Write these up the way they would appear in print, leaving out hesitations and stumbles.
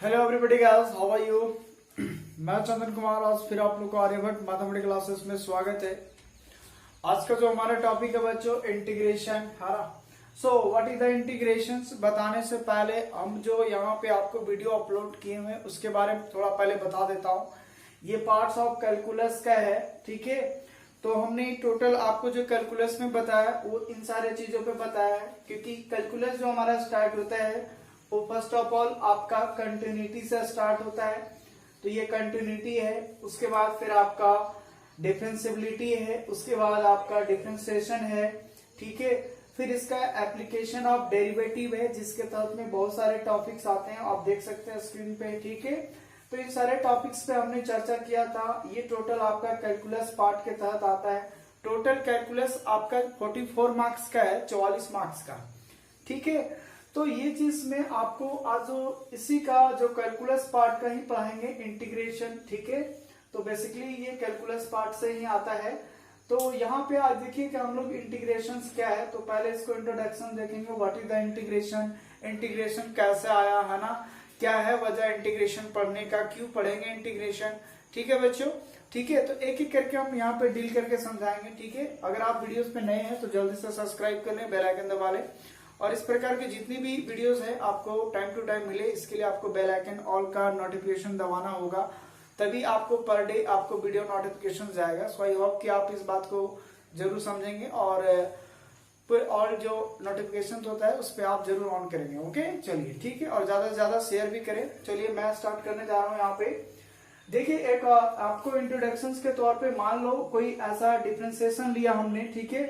Hello everybody guys, how are you. मैं चंदन कुमार, आज फिर आप लोग को आर्यभट्ट मैथमेटिक्स क्लासेस में स्वागत है। आज का जो हमारा टॉपिक है बच्चों, इंटीग्रेशन है ना। सो व्हाट इज द इंटीग्रेशन बताने से पहले हम जो यहाँ पे आपको वीडियो अपलोड किए हुए उसके बारे में थोड़ा पहले बता देता हूँ। ये पार्ट्स ऑफ कैलकुलस का है, ठीक है। तो हमने टोटल आपको जो कैलकुलस में बताया वो इन सारे चीजों पे बताया है, क्योंकि कैलकुलस जो हमारा स्टार्ट होता है वो फर्स्ट ऑफ ऑल आपका कंटिन्यूटी से स्टार्ट होता है। तो ये कंटिन्यूटी है, उसके बाद फिर आपका डिफरेंशियबिलिटी है, उसके बाद आपका डिफरेंशिएशन है, ठीक है। फिर इसका एप्लीकेशन ऑफ डेरिवेटिव है, जिसके तहत में बहुत सारे टॉपिक्स आते हैं, आप देख सकते हैं स्क्रीन पे, ठीक है। तो इन सारे टॉपिक्स पे हमने चर्चा किया था। ये टोटल आपका कैलकुलस पार्ट के तहत आता है। टोटल कैलकुलस आपका 44 मार्क्स का है, 44 मार्क्स का, ठीक है। तो ये चीज में आपको आज इसी का जो कैलकुलस पार्ट का ही पढ़ाएंगे, इंटीग्रेशन, ठीक है। तो बेसिकली ये कैलकुलस पार्ट से ही आता है। तो यहाँ पे आज देखिए कि हम लोग इंटीग्रेशन क्या है। तो पहले इसको इंट्रोडक्शन देखेंगे, what is the integration, integration कैसे आया है ना, क्या है वजह इंटीग्रेशन पढ़ने का, क्यों पढ़ेंगे इंटीग्रेशन, ठीक है बच्चों, ठीक है। तो एक एक करके हम यहाँ पे डील करके समझाएंगे, ठीक है। अगर आप वीडियोस पे नए हैं तो जल्दी से सब्सक्राइब कर लें, बेल आइकन दबा लें, और इस प्रकार के जितनी भी वीडियोस है आपको टाइम टू टाइम मिले, इसके लिए आपको बेल आइकन ऑल का नोटिफिकेशन दबाना होगा, तभी आपको पर डे आपको वीडियो नोटिफिकेशन जाएगा। सो आई होप कि आप इस बात को जरूर समझेंगे और जो नोटिफिकेशन होता है उस पर आप जरूर ऑन करेंगे, ओके। चलिए ठीक है, और ज्यादा से ज्यादा शेयर भी करें। चलिए मैं स्टार्ट करने जा रहा हूँ। यहाँ पे देखिए, एक आपको इंट्रोडक्शन के तौर पे मान लो कोई ऐसा डिफ्रेंसिएशन लिया हमने, ठीक है।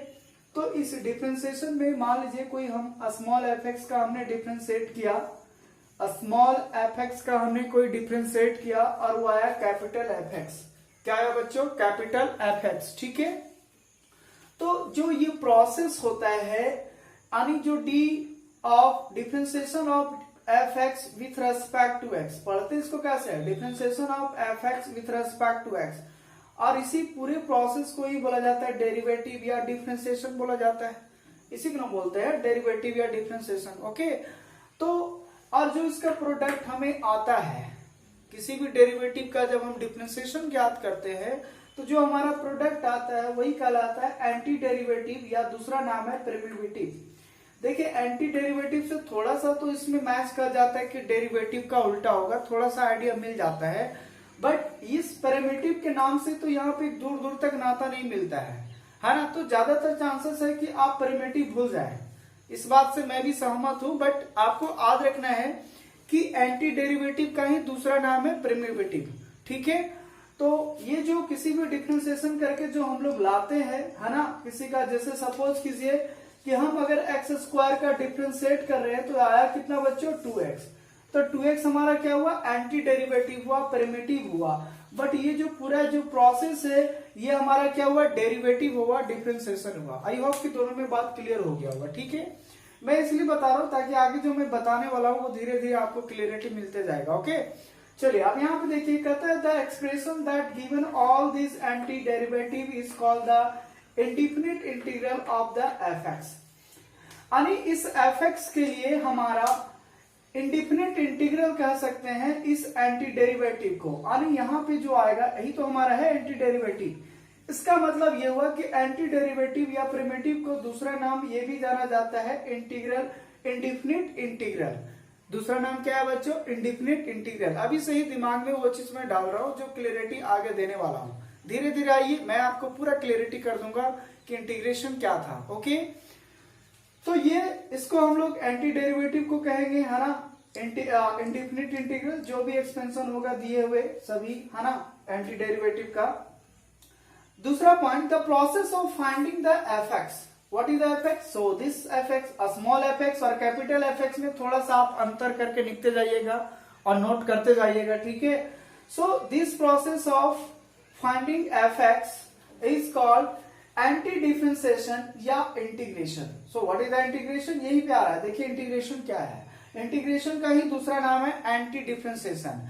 तो इस डिफ्रेंसिएशन में मान लीजिए कोई हम स्मॉल एफ एक्स का हमने डिफ्रेंशिएट किया, स्मॉल एफ एक्स का हमने कोई डिफ्रेंशिएट किया और वो आया कैपिटल एफ एक्स। क्या आया बच्चों? कैपिटल एफ एक्स, ठीक है। तो जो ये प्रोसेस होता है, यानी जो d of differentiation of f x with respect to x, पढ़ते इसको कैसे है, differentiation of f x with respect to x, और इसी पूरे प्रोसेस को ही बोला जाता है डेरिवेटिव या डिफरेंशिएशन बोला जाता है। इसी को बोलते हैं डेरिवेटिव या डिफरेंशिएशन, ओके। तो और जो इसका प्रोडक्ट हमें आता है, किसी भी डेरिवेटिव का जब हम डिफरेंशिएशन ज्ञात करते हैं तो जो हमारा प्रोडक्ट आता है वही कहलाता है एंटी डेरिवेटिव, या दूसरा नाम है प्रिमिटिव। देखिए, एंटी डेरिवेटिव से थोड़ा सा तो इसमें मैच कर जाता है कि डेरिवेटिव का उल्टा होगा, थोड़ा सा आइडिया मिल जाता है, बट इस प्रिमिटिव के नाम से तो यहाँ पे दूर दूर तक नाता नहीं मिलता है ना। तो ज्यादातर चांसेस है कि आप प्रिमिटिव भूल जाए, इस बात से मैं भी सहमत हूं, बट आपको याद रखना है कि एंटी डेरिवेटिव का ही दूसरा नाम है प्रिमिटिव, ठीक है। तो ये जो किसी भी डिफरेंशिएशन करके जो हम लोग लाते हैं, है ना, किसी का, जैसे सपोज कीजिए कि हम अगर एक्स स्क्वायर का डिफरेंशिएट कर रहे हैं तो आया कितना बच्चों? 2x। तो 2x हमारा क्या हुआ? एंटी डेरिवेटिव हुआ, प्रिमिटिव हुआ। बट ये जो पूरा जो प्रोसेस है ये हमारा क्या हुआ? डेरिवेटिव हुआ, डिफरेंशिएशन हुआ। आई होप कि दोनों में बात क्लियर हो गया होगा, ठीक है। मैं इसलिए बता रहा हूं ताकि आगे जो मैं बताने वाला हूं वो धीरे धीरे आपको क्लियरिटी मिलते जाएगा, ओके। चलिए अब यहाँ पे देखिए, कहता है the expression that given all this anti derivative is called the indefinite integral of the F x. यानी इस एफ एक्स के लिए हमारा इंडिफिनिट इंटीग्रल कह सकते हैं इस एंटी डेरिवेटिव को। यानी यहाँ पे जो आएगा यही तो हमारा है एंटी डेरिवेटिव। इसका मतलब ये हुआ कि एंटी डेरिवेटिव या प्रिमिटिव को दूसरा नाम ये भी जाना जाता है इंटीग्रल, इंडिफिनिट इंटीग्रल। दूसरा नाम क्या है बच्चों? Indefinite integral. अभी से ही दिमाग में वो चीज मैं डाल रहा हूँ जो क्लियरिटी आगे देने वाला हूँ। धीरे धीरे आइए, मैं आपको पूरा क्लियरिटी कर दूंगा कि इंटीग्रेशन क्या था, ओके। तो ये इसको हम लोग एंटी डेरिवेटिव को कहेंगे, है ना, इंडिफिनिट इंटीग्रल। जो भी एक्सपेंशन होगा दिए हुए सभी, है ना, एंटी डेरिवेटिव का। दूसरा point, the process of finding the F x. What is the F x? So this F x, small f x और कैपिटल एफ एक्स में थोड़ा सा आप अंतर करके लिखते जाइएगा और नोट करते जाइएगा, ठीक है। So this process of finding F X is called anti differentiation या integration. So what is the integration? यही पे आ रहा है, देखिए इंटीग्रेशन क्या है। इंटीग्रेशन का ही दूसरा नाम है एंटी डिफरेंशिएशन।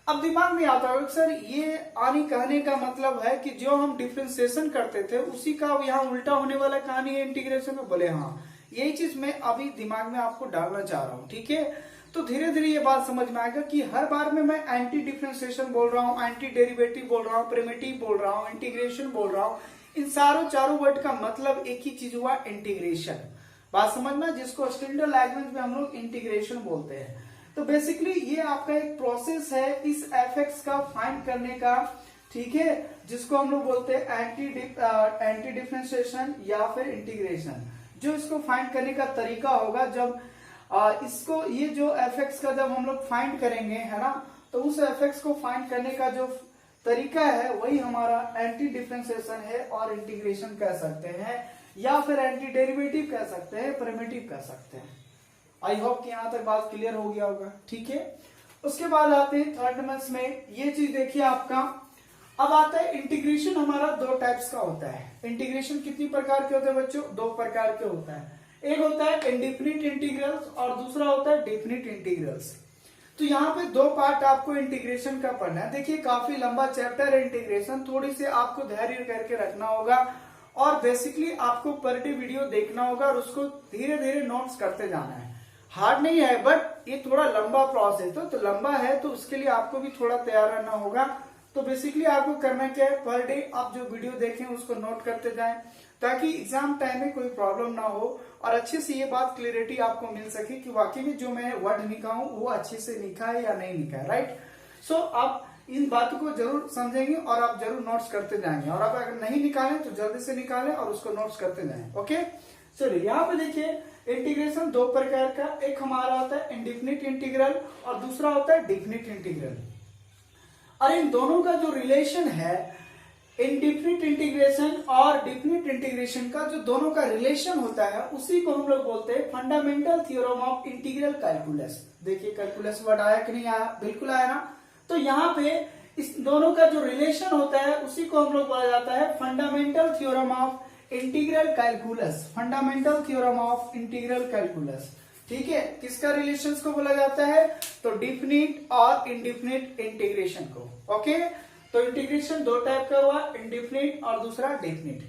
अब दिमाग में आता होगा सर ये आनी कहने का मतलब है कि जो हम डिफरेंशिएशन करते थे उसी का यहाँ उल्टा होने वाला कहानी है इंटीग्रेशन में। बोले हाँ, यही चीज मैं अभी दिमाग में आपको डालना चाह रहा हूँ, ठीक है। तो धीरे धीरे ये बात समझ में आएगा कि हर बार में मैं एंटी डिफरेंशिएशन बोल रहा हूँ, एंटी डेरिवेटिव बोल रहा हूँ, प्रिमिटिव बोल रहा हूँ, इंटीग्रेशन बोल रहा हूँ, इन चारों वर्ड का मतलब एक ही चीज हुआ, इंटीग्रेशन। बात समझना, जिसको स्टैंडर्ड लैंग्वेज में हम लोग इंटीग्रेशन बोलते हैं। तो बेसिकली ये आपका एक प्रोसेस है इस एफ का फाइंड करने का, ठीक है, जिसको हम लोग बोलते हैं एंटी डिफरेंशिएशन या फिर इंटीग्रेशन। जो इसको फाइंड करने का तरीका होगा, जब इसको ये जो एफ का जब हम लोग फाइंड करेंगे, है ना, तो उस एफ को फाइंड करने का जो तरीका है वही हमारा एंटी डिफरेंशिएशन है और इंटीग्रेशन कह सकते हैं, या फिर एंटी डेरिवेटिव कह सकते हैं, प्रिमिटिव कह सकते हैं। आई होप कि यहां तक बात क्लियर हो गया होगा, ठीक है। उसके बाद आते हैं थर्ड मंथ में, ये चीज देखिए आपका। अब आता है इंटीग्रेशन, हमारा दो टाइप्स का होता है। इंटीग्रेशन कितनी प्रकार के होते हैं बच्चों? दो प्रकार के होता है। एक होता है इंडिफिनिट इंटीग्रल्स और दूसरा होता है डेफिनिट इंटीग्रल्स। तो यहाँ पे दो पार्ट आपको इंटीग्रेशन का पढ़ना है। देखिए काफी लंबा चैप्टर है इंटीग्रेशन, थोड़ी से आपको धैर्य करके रखना होगा और बेसिकली आपको पर डे वीडियो देखना होगा और उसको धीरे धीरे नोट्स करते जाना है। हार्ड नहीं है, बट ये थोड़ा लंबा प्रोसेस है, तो लंबा है तो उसके लिए आपको भी थोड़ा तैयार रहना होगा। तो बेसिकली आपको करना क्या है, पर डे आप जो वीडियो देखें उसको नोट करते जाएं, ताकि एग्जाम टाइम में कोई प्रॉब्लम ना हो और अच्छे से ये बात क्लियरिटी आपको मिल सके कि वाकई में जो मैं वर्ड लिखा हूं वो अच्छे से लिखा है या नहीं लिखा है, राइट। सो आप इन बातों को जरूर समझेंगे और आप जरूर नोट्स करते जाएंगे, और आप अगर नहीं निकालें तो जल्दी से निकालें और उसको नोट्स करते जाएं। ओके, चलिए यहाँ पे देखिए इंटीग्रेशन दो प्रकार का, एक हमारा होता है इंडिफिनिट इंटीग्रल और दूसरा होता है डेफिनिट इंटीग्रल। और इन दोनों का जो रिलेशन है, इंडिफिनिट इंटीग्रेशन और डेफिनिट इंटीग्रेशन का जो दोनों का रिलेशन होता है, उसी को हम लोग बोलते हैं fundamental theorem of integral calculus. देखिए कैलकुलस वर्ड आया कि नहीं आया? बिल्कुल आया ना। तो यहाँ पे इस दोनों का जो रिलेशन होता है उसी को हम लोग बोला जाता है fundamental theorem of integral calculus. Fundamental theorem of integral calculus, ठीक है। किसका रिलेशंस को बोला जाता है? तो डेफिनिट और इंडिफिनिट इंटीग्रेशन को। ओके, तो इंटीग्रेशन दो टाइप का हुआ, इंडिफिनिट और दूसरा डेफिनिट।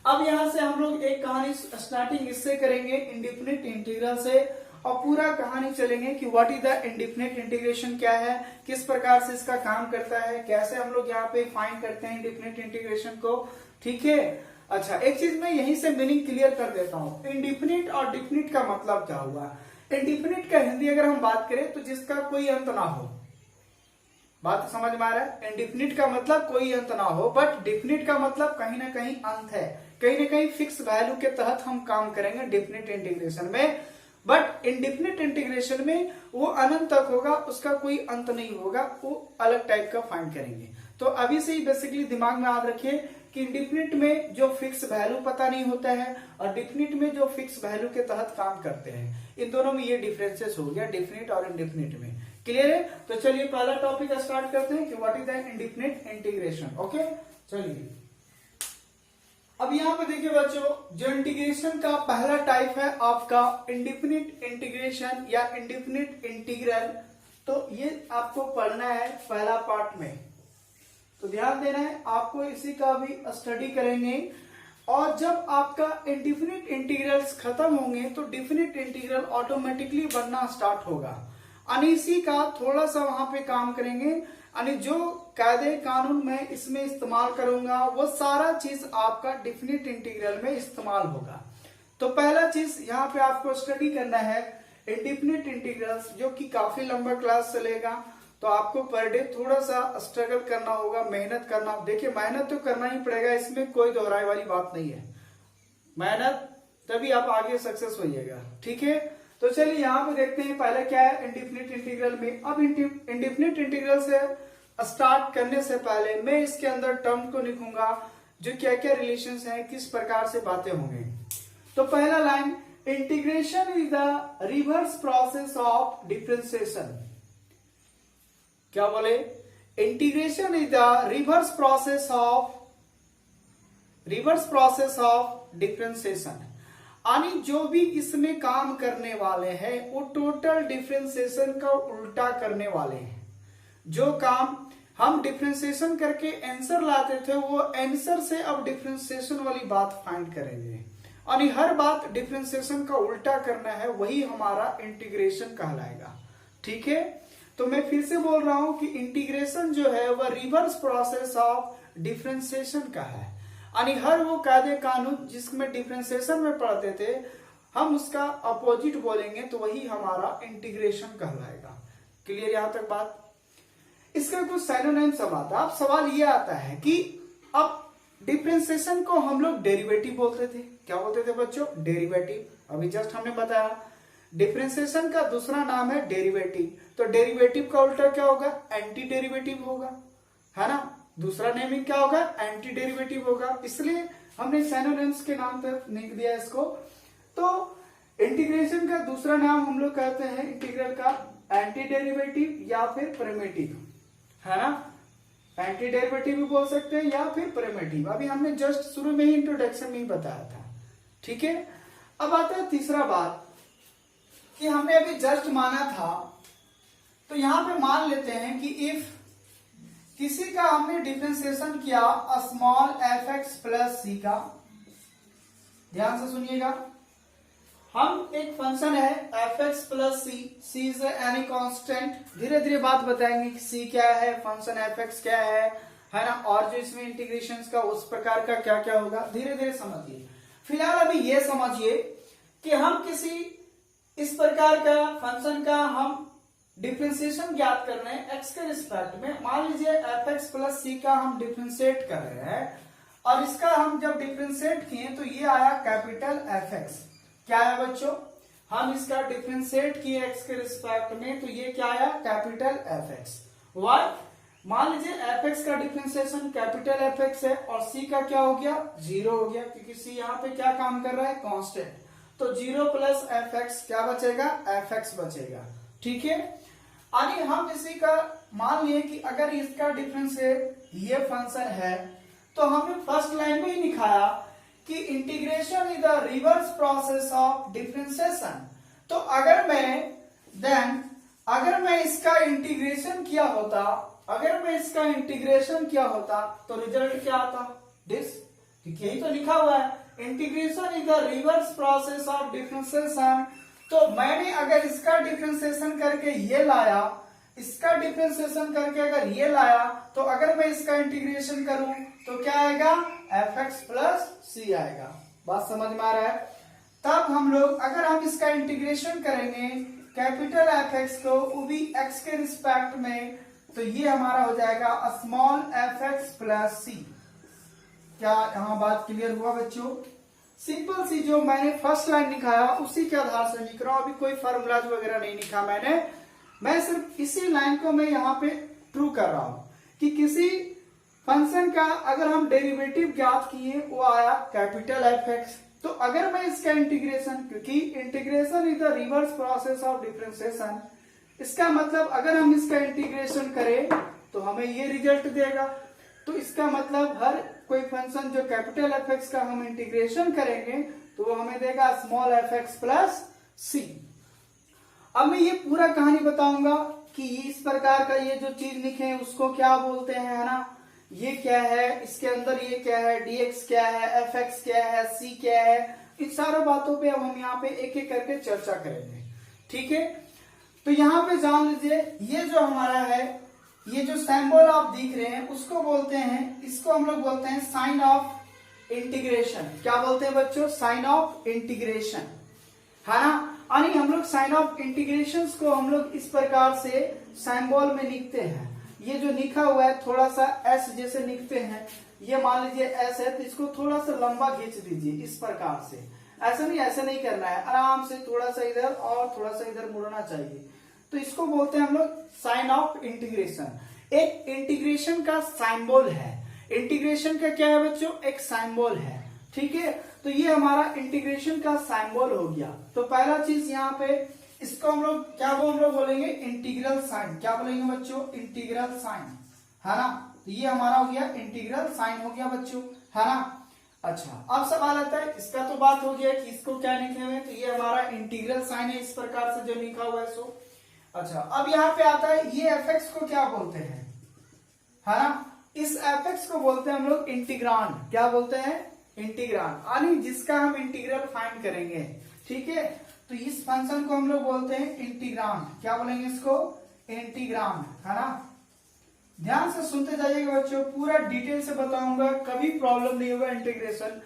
अब यहां से हम लोग एक कहानी स्टार्टिंग इससे करेंगे, इंडिफिनिट इंटीग्रल से, और पूरा कहानी चलेंगे कि what is the indefinite integration, क्या है, किस प्रकार से इसका काम करता है, कैसे हम लोग यहाँ पे फाइंड करते हैं इंडिफिनिट इंटीग्रेशन को, ठीक है। अच्छा, एक चीज मैं यहीं से मीनिंग क्लियर कर देता हूँ। इंडिफिनिट और डेफिनिट का मतलब क्या हुआ? इंडिफिनिट का हिंदी अगर हम बात करें तो जिसका कोई अंत ना हो। बात समझ में आ रहा है? इंडिफिनिट का मतलब कोई अंत ना हो, बट डेफिनिट का मतलब कहीं ना कहीं अंत है, कहीं ना कहीं फिक्स वैल्यू के तहत हम काम करेंगे डेफिनिट इंटीग्रेशन में। बट इंडिफिनिट इंटीग्रेशन में वो अनंत तक होगा, उसका कोई अंत नहीं होगा, वो अलग टाइप का फाइंड करेंगे। तो अभी से ही बेसिकली दिमाग में याद रखिए कि इंडिफिनिट में जो फिक्स वैल्यू पता नहीं होता है और डेफिनिट में जो फिक्स वैल्यू के तहत काम करते हैं, इन दोनों में ये डिफरेंसेस हो गया डेफिनिट और इंडिफिनिट में। क्लियर है? तो चलिए पहला टॉपिक स्टार्ट करते हैं कि what is the indefinite integration. Okay, चलिए अब यहाँ पे देखिए बच्चों, जो इंटीग्रेशन का पहला टाइप है आपका इंडिफिनिट इंटीग्रेशन या इंडिफिनिट इंटीग्रल। तो ये आपको पढ़ना है पहला पार्ट में, तो ध्यान देना है, आपको इसी का भी स्टडी करेंगे। और जब आपका इंडिफिनिट इंटीग्रल्स खत्म होंगे तो डेफिनिट इंटीग्रल ऑटोमेटिकली बनना स्टार्ट होगा। यानी इसी का थोड़ा सा वहां पे काम करेंगे, यानी जो कायदे कानून मैं इसमें इस्तेमाल करूंगा वो सारा चीज आपका डेफिनिट इंटीग्रल में इस्तेमाल होगा। तो पहला चीज यहाँ पे आपको स्टडी करना है इंडिफिनिट इंटीग्रल्स, जो कि काफी लंबा क्लास चलेगा, तो आपको पर डे थोड़ा सा स्ट्रगल करना होगा, मेहनत करना। देखिए मेहनत तो करना ही पड़ेगा, इसमें कोई दोहराई वाली बात नहीं है। मेहनत तभी आप आगे सक्सेस होइएगा, ठीक है। तो चलिए यहाँ पे देखते हैं पहले क्या है इंडिफिनिट इंटीग्रल में। अब इंडिफिनिट इंटीग्रल से स्टार्ट करने से पहले मैं इसके अंदर टर्म को लिखूंगा, जो क्या क्या रिलेशंस हैं, किस प्रकार से बातें होंगे। तो पहला line, integration is the reverse process of differentiation. क्या बोले? Integration is the reverse process of differentiation. यानी जो भी इसमें काम करने वाले हैं वो टोटल डिफरेंशिएशन का उल्टा करने वाले हैं। जो काम हम डिफरेंशिएशन करके आंसर लाते थे वो आंसर से अब डिफरेंशिएशन वाली बात फाइंड करेंगे। यानी हर बात डिफरेंशिएशन का उल्टा करना है, वही हमारा इंटीग्रेशन कहलाएगा, ठीक है, तो मैं फिर से बोल रहा हूं कि इंटीग्रेशन जो है वह रिवर्स प्रोसेस ऑफ डिफरेंशिएशन का है, यानी हर वो कायदे कानून जिसमें डिफरेंशिएशन में पढ़ते थे हम उसका अपोजिट बोलेंगे तो वही हमारा इंटीग्रेशन कहलाएगा। क्लियर यहां तक बात? इसका कुछ सिनोनिम्स सब आता है। अब सवाल ये आता है कि अब डिफरेंशिएशन को हम लोग डेरिवेटिव बोलते थे, क्या बोलते थे बच्चों? डेरिवेटिव। अभी जस्ट हमने बताया डिफरेंशिएशन का दूसरा नाम है डेरिवेटिव, तो डेरिवेटिव का उल्टा क्या होगा? एंटी डेरिवेटिव होगा, है ना? दूसरा नेमिंग क्या होगा? एंटी डेरिवेटिव होगा। इसलिए हमने सिनोनिम्स के नाम पर लिख दिया इसको। तो इंटीग्रेशन का दूसरा नाम हम लोग कहते हैं इंटीग्रल का एंटी डेरिवेटिव या फिर प्रिमिटिव, है ना? एंटी डेरिवेटिव भी बोल सकते हैं या फिर प्रिमिटिव। अभी हमने जस्ट शुरू में ही इंट्रोडक्शन में ही बताया था, ठीक है। अब आता है तीसरा बात कि हमने अभी जस्ट माना था, तो यहां पे मान लेते हैं कि इफ किसी का हमने डिफरेंशिएशन किया small f x plus c का, ध्यान से सुनिएगा, हम एक फंक्शन है f x plus c, c is any constant, धीरे धीरे बात बताएंगे कि सी क्या है, फंक्शन एफ एक्स क्या है ना, और जो इसमें इंटीग्रेशन का उस प्रकार का क्या क्या होगा, धीरे धीरे समझिए। फिलहाल अभी ये समझिए कि हम किसी इस प्रकार का फंक्शन का हम डिफरेंशिएशन ज्ञात कर रहे हैं एक्स के रिस्पेक्ट में। मान लीजिए एफ एक्स प्लस सी का हम डिफरेंशिएट कर रहे हैं और इसका हम जब डिफरेंशिएट किए तो ये आया कैपिटल एफ एक्स। क्या है बच्चों? हम इसका डिफरेंशिएट किए एक्स के रिस्पेक्ट में तो ये क्या आया? Capital F x. वाई? मान लीजिए एफ एक्स का डिफरेंशिएशन कैपिटल एफ एक्स है और सी का क्या हो गया? 0 हो गया, क्योंकि सी यहाँ पे क्या काम कर रहा है? कांस्टेंट। तो 0 प्लस एफ एक्स क्या बचेगा? एफ एक्स बचेगा, ठीक है। यानी हम इसी का मान लिए कि अगर इसका डिफरेंशिएट ये फंक्शन है तो हमने फर्स्ट लाइन में ही दिखाया कि integration is the reverse process of differentiation. तो अगर मैं इसका इंटीग्रेशन किया होता तो रिजल्ट क्या आता? दिस, यही तो लिखा हुआ है integration is the reverse process of differentiation. तो मैंने अगर इसका डिफरेंशिएशन करके ये लाया, इसका डिफरेंशिएशन करके अगर ये लाया, तो अगर मैं इसका इंटीग्रेशन करूं तो क्या आएगा? एफ एक्स प्लस सी आएगा। बात समझ में आ रहा है? तब हम लोग अगर हम इसका इंटीग्रेशन करेंगे कैपिटल एफ एक्स को वो भी एक्स के रिस्पेक्ट में, तो ये हमारा हो जाएगा स्मॉल एफ एक्स प्लस सी। क्या यहाँ बात क्लियर हुआ बच्चों? सिंपल सी जो मैंने फर्स्ट लाइन लिखाया उसी के आधार से लिख रहा हूं, अभी कोई फॉर्मूलाज वगैरह नहीं लिखा मैं सिर्फ इसी लाइन को मैं यहाँ पे ट्रू कर रहा हूं कि किसी फंक्शन का अगर हम डेरिवेटिव ज्ञात किए वो आया कैपिटल एफ एक्स, तो अगर मैं इसका इंटीग्रेशन, क्योंकि integration is the reverse process of differentiation, इसका मतलब अगर हम इसका इंटीग्रेशन करें तो हमें ये रिजल्ट देगा। तो इसका मतलब हर कोई फंक्शन जो कैपिटल एफ एक्स का हम इंटीग्रेशन करेंगे तो वो हमें देगा स्मॉल एफ एक्स प्लस सी। अब मैं ये पूरा कहानी बताऊंगा कि इस प्रकार का ये जो चीज लिखे हैं उसको क्या बोलते हैं, है ना, ये क्या है, इसके अंदर ये क्या है, dx क्या है, fx क्या है, c क्या है, इन सारों बातों पे अब हम यहाँ पे एक एक करके चर्चा करेंगे, ठीक है। तो यहाँ पे जान लीजिए ये जो हमारा है, ये जो सिंबल आप देख रहे हैं उसको बोलते हैं, इसको हम लोग बोलते हैं साइन ऑफ इंटीग्रेशन। क्या बोलते हैं बच्चों? साइन ऑफ इंटीग्रेशन, है ना। यानी हम लोग साइन ऑफ इंटीग्रेशन को हम लोग इस प्रकार से सिंबल में लिखते हैं। ये जो लिखा हुआ है थोड़ा सा एस जैसे लिखते हैं, ये मान लीजिए एस है तो इसको थोड़ा सा लंबा खींच दीजिए इस प्रकार से। ऐसे नहीं करना है, आराम से थोड़ा सा इधर और थोड़ा सा इधर मुड़ना चाहिए। तो इसको बोलते हैं हम लोग साइन ऑफ इंटीग्रेशन। एक इंटीग्रेशन का सिंबल है, इंटीग्रेशन का क्या है बच्चों? एक सिंबल है, ठीक है। तो ये हमारा इंटीग्रेशन का सिंबल हो गया। तो पहला चीज यहाँ पे इसको हम लोग क्या बोलेंगे? Integral sign. क्या बोलेंगे बच्चों? इंटीग्रल साइन, है ना। तो ये हमारा हो गया इंटीग्रल साइन हो गया बच्चों, है ना। अच्छा, अब सवाल आता है, इसका तो बात हो गया कि इसको क्या लिखे हुए, तो ये हमारा इंटीग्रल साइन है इस प्रकार से जो लिखा हुआ है सो। अच्छा, अब यहाँ पे आता है ये एफ एक्स को क्या बोलते हैं, है ना। इस एफ एक्स को बोलते हैं हम लोग इंटीग्रांड। क्या बोलते हैं? इंटीग्रांड, यानी जिसका हम इंटीग्रल फाइंड करेंगे, ठीक है। तो इस फंक्शन को हम लोग बोलते हैं इंटीग्रांड। क्या बोलेंगे इसको? इंटीग्रांड, है ना। ध्यान से सुनते जाइएगा बच्चों, पूरा डिटेल से बताऊंगा, कभी प्रॉब्लम नहीं होगा। इंटीग्रेशन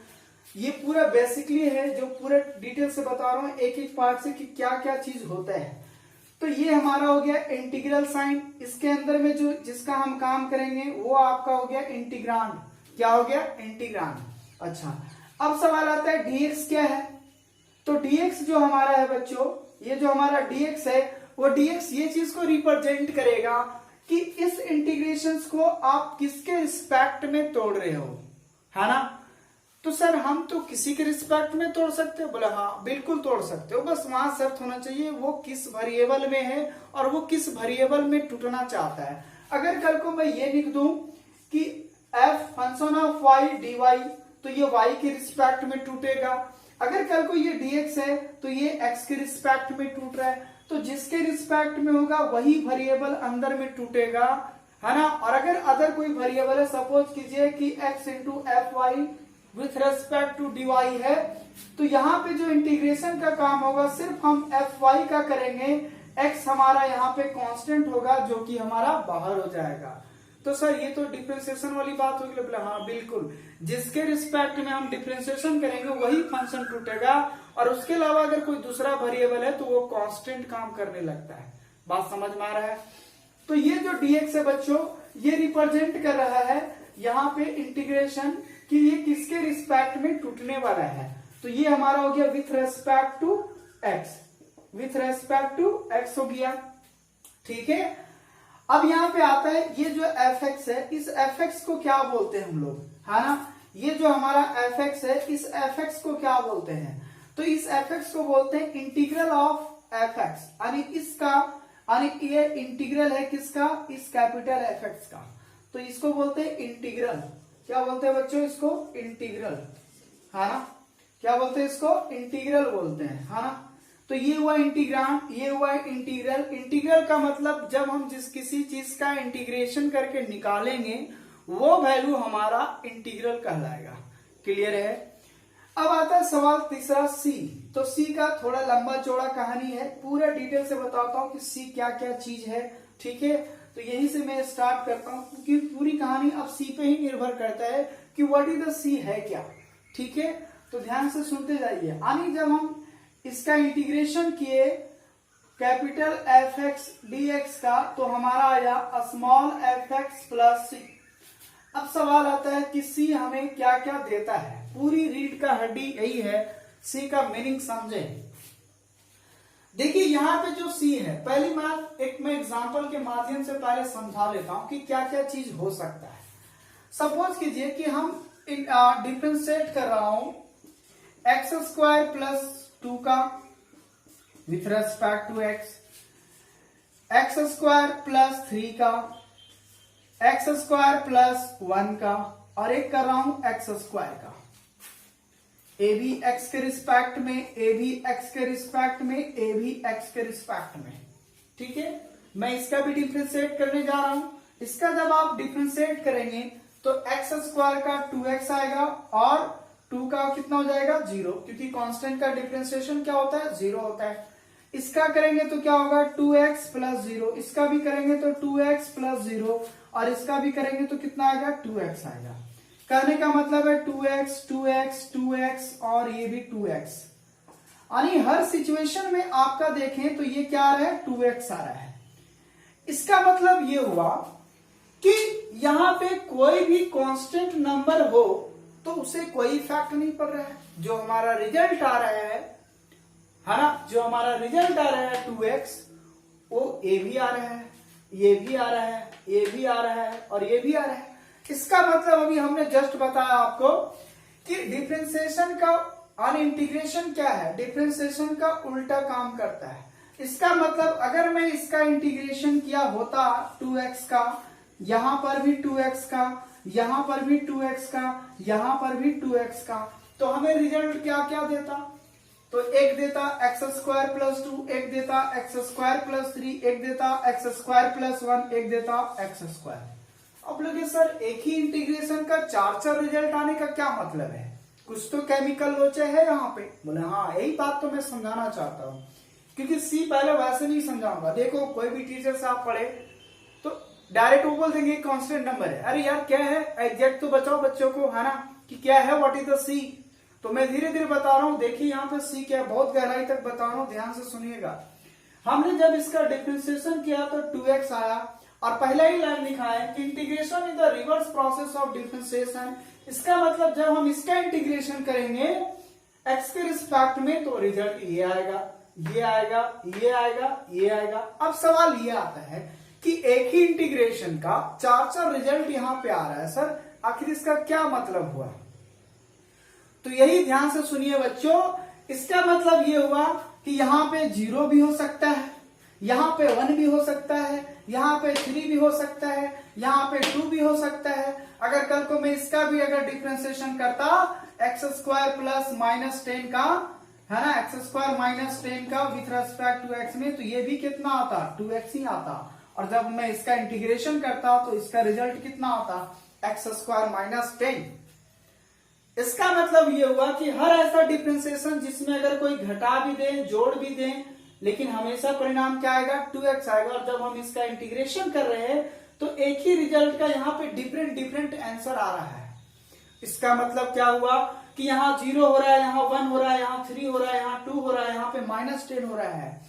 ये पूरा बेसिकली है, जो पूरा डिटेल से बता रहा हूं एक एक पार्ट से कि क्या क्या चीज होता है। तो ये हमारा हो गया इंटीग्रल साइन, इसके अंदर में जो जिसका हम काम करेंगे वो आपका हो गया इंटीग्रांड। क्या हो गया? इंटीग्रांड। अच्छा, अब सवाल आता है dx क्या है? तो dx जो हमारा है बच्चों, ये जो हमारा dx है, वो dx ये चीज को रिप्रेजेंट करेगा कि इस इंटीग्रेशंस को आप किसके रिस्पेक्ट में तोड़ रहे हो, है ना। तो सर हम तो किसी के रिस्पेक्ट में तोड़ सकते हो? बोले हाँ बिल्कुल तोड़ सकते हो, बस वहां शर्त होना चाहिए वो किस वेरिएबल में है और वो किस वेरिएबल में टूटना चाहता है। अगर कल को मैं ये लिख दूं कि f function of y dy, तो ये y के रिस्पेक्ट में टूटेगा। अगर कल को ये dx है तो ये x के रिस्पेक्ट में टूट रहा है, तो जिसके रिस्पेक्ट में होगा वही वेरिएबल अंदर में टूटेगा, है ना। और अगर अदर कोई वेरिएबल है, सपोज कीजिए कि x into f y with respect to dy है, तो यहाँ पे जो इंटीग्रेशन का काम होगा सिर्फ हम एफ वाई का करेंगे, x हमारा यहाँ पे कांस्टेंट होगा जो कि हमारा बाहर हो जाएगा। तो सर ये तो डिफरेंशिएशन वाली बात होगी। बोले हाँ बिल्कुल, जिसके रिस्पेक्ट में हम डिफरेंशिएशन करेंगे वही फंक्शन टूटेगा, और उसके अलावा अगर कोई दूसरा वेरिएबल है तो वो कांस्टेंट काम करने लगता है। बात समझ में आ रहा है? तो ये जो dx है बच्चों, ये रिप्रेजेंट कर रहा है यहाँ पे इंटीग्रेशन कि ये किसके रिस्पेक्ट में टूटने वाला है। तो ये हमारा हो गया with respect to x, with respect to x हो गया, ठीक है। अब यहाँ पे आता है ये जो fx है, इस fx को क्या बोलते हैं हम लोग, है ना। ये जो हमारा fx है, इस fx को क्या बोलते हैं? तो इस fx को बोलते हैं इंटीग्रल ऑफ fx, यानी इसका, यानी ये इंटीग्रल है किसका? इस कैपिटल fx का। तो इसको बोलते हैं इंटीग्रल। क्या बोलते हैं बच्चों? इसको इंटीग्रल, है ना। क्या बोलते हैं इसको? इंटीग्रल बोलते हैं, है ना। तो ये हुआ इंटीग्रांड, ये हुआ इंटीग्रल। इंटीग्रल का मतलब जब हम किसी चीज का इंटीग्रेशन करके निकालेंगे वो वैल्यू हमारा इंटीग्रल कहलाएगा। क्लियर है? अब आता है सवाल तीसरा सी। तो सी का थोड़ा लंबा चौड़ा कहानी है, पूरा डिटेल से बताता हूँ कि सी क्या क्या चीज है, ठीक है। तो यही से मैं स्टार्ट करता हूँ क्योंकि पूरी कहानी अब सी पे ही निर्भर करता है कि व्हाट इज द सी है क्या, ठीक है। तो ध्यान से सुनते जाइए। यानी जब हम इसका इंटीग्रेशन किए capital F x D x का, तो हमारा आया स्मॉल एफ एक्स प्लस सी। अब सवाल आता है कि सी हमें क्या क्या देता है। पूरी रीड का हड्डी यही है, सी का मीनिंग समझे। देखिए यहाँ पे जो सी है, पहली बात मैं एग्जांपल के माध्यम से पहले समझा लेता हूं कि क्या क्या चीज हो सकता है। सपोज कीजिए कि हम डिफरेंशिएट कर रहा हूं एक्स स्क्वायर प्लस 2 का with respect to x, x square plus 3 का, एक्स स्क्वायर प्लस 1 का, और एक कर रहा हूं एक्स स्क्वायर का। ए भी एक्स के रिस्पेक्ट में, ए भी एक्स के रिस्पेक्ट में, ए भी एक्स के रिस्पेक्ट में, ठीक है। मैं इसका भी डिफरेंशिएट करने जा रहा हूं। इसका जब आप डिफरेंशिएट करेंगे तो एक्स स्क्वायर का 2x आएगा और 2 का कितना हो जाएगा 0, क्योंकि कांस्टेंट का डिफरेंशिएशन क्या होता है 0 होता है। इसका करेंगे तो क्या होगा 2x प्लस 0, इसका भी करेंगे तो 2x प्लस 0, और इसका भी करेंगे तो कितना आएगा 2x आएगा। कहने का मतलब है 2x 2x 2x और ये भी 2x, यानी हर सिचुएशन में आपका देखें तो ये क्या आ रहा है 2x आ रहा है। इसका मतलब ये हुआ कि यहां पे कोई भी कांस्टेंट नंबर हो तो उसे कोई इफेक्ट नहीं पड़ रहा है। जो हमारा रिजल्ट आ रहा है ना, जो हमारा रिजल्ट आ रहा है 2x, वो ए भी आ रहा है, ये भी आ रहा है, ये भी आ रहा है और ये भी आ रहा है। इसका मतलब अभी हमने जस्ट बताया आपको कि डिफरेंशिएशन का इंटीग्रेशन क्या है, डिफरेंशिएशन का उल्टा काम करता है। इसका मतलब अगर मैं इसका इंटीग्रेशन किया होता 2x का, यहां पर भी 2x का, यहां पर भी 2x का, यहां पर भी 2x का, तो हमें रिजल्ट क्या क्या देता? तो एक देता एक्स स्क्वायर प्लस 2, एक देता एक्स स्क्वायर प्लस 3, एक देता एक्स स्क्वायर प्लस 1, एक देता एक्स स्क्वायर। अब लोगे सर एक ही इंटीग्रेशन का 4 रिजल्ट आने का क्या मतलब है? कुछ तो केमिकल लोचे है यहाँ पे। बोले हाँ, यही बात तो मैं समझाना चाहता हूँ, क्योंकि सी पहले वैसे नहीं समझाऊंगा। देखो कोई भी टीचर से आप पढ़े तो डायरेक्ट वो बोल देंगे कांस्टेंट नंबर है। अरे यार क्या है, एग्जैक्ट तो बताओ बच्चों को, है ना, कि क्या है, व्हाट इज द सी। तो मैं धीरे धीरे बता रहा हूँ। देखिए यहाँ पे सी क्या है, बहुत गहराई तक बता रहा हूँ, ध्यान से सुनिएगा। हमने जब इसका डिफरेंशिएशन किया तो 2x आया, और पहला ही लाइन लिखा है कि integration is the reverse process of differentiation. इसका मतलब जब हम इसका इंटीग्रेशन करेंगे x के रिस्पेक्ट में तो रिजल्ट ये आएगा, ये आएगा, ये आएगा, ये आएगा। अब सवाल ये आता है कि एक ही इंटीग्रेशन का चार चार रिजल्ट यहाँ पे आ रहा है, सर आखिर इसका क्या मतलब हुआ। तो यही ध्यान से सुनिए बच्चों। इसका मतलब ये हुआ कि यहाँ पे 0 भी हो सकता है, यहाँ पे 1 भी हो सकता है, यहाँ पे 3 भी हो सकता है, यहाँ पे 2 भी हो सकता है। अगर कल को मैं इसका भी अगर डिफरेंशिएशन करता x² प्लस माइनस 10 का, है ना, x² माइनस 10 का विथ रेस्पेक्ट टू x में, तो ये भी कितना आता, 2x ही आता। और जब मैं इसका इंटीग्रेशन करता तो इसका रिजल्ट कितना आता, x² माइनस 10। इसका मतलब ये हुआ कि हर ऐसा डिफरेंशिएशन जिसमें अगर कोई घटा भी दे, जोड़ भी दे, लेकिन हमेशा परिणाम क्या आएगा, 2x आएगा। और जब हम इसका इंटीग्रेशन कर रहे हैं तो एक ही रिजल्ट का यहाँ पे डिफरेंट डिफरेंट आंसर आ रहा है। इसका मतलब क्या हुआ कि यहाँ 0 हो रहा है, यहाँ 1 हो रहा है, यहाँ 3 हो रहा है, यहाँ 2 हो रहा है, यहाँ पे माइनस 10 हो रहा है।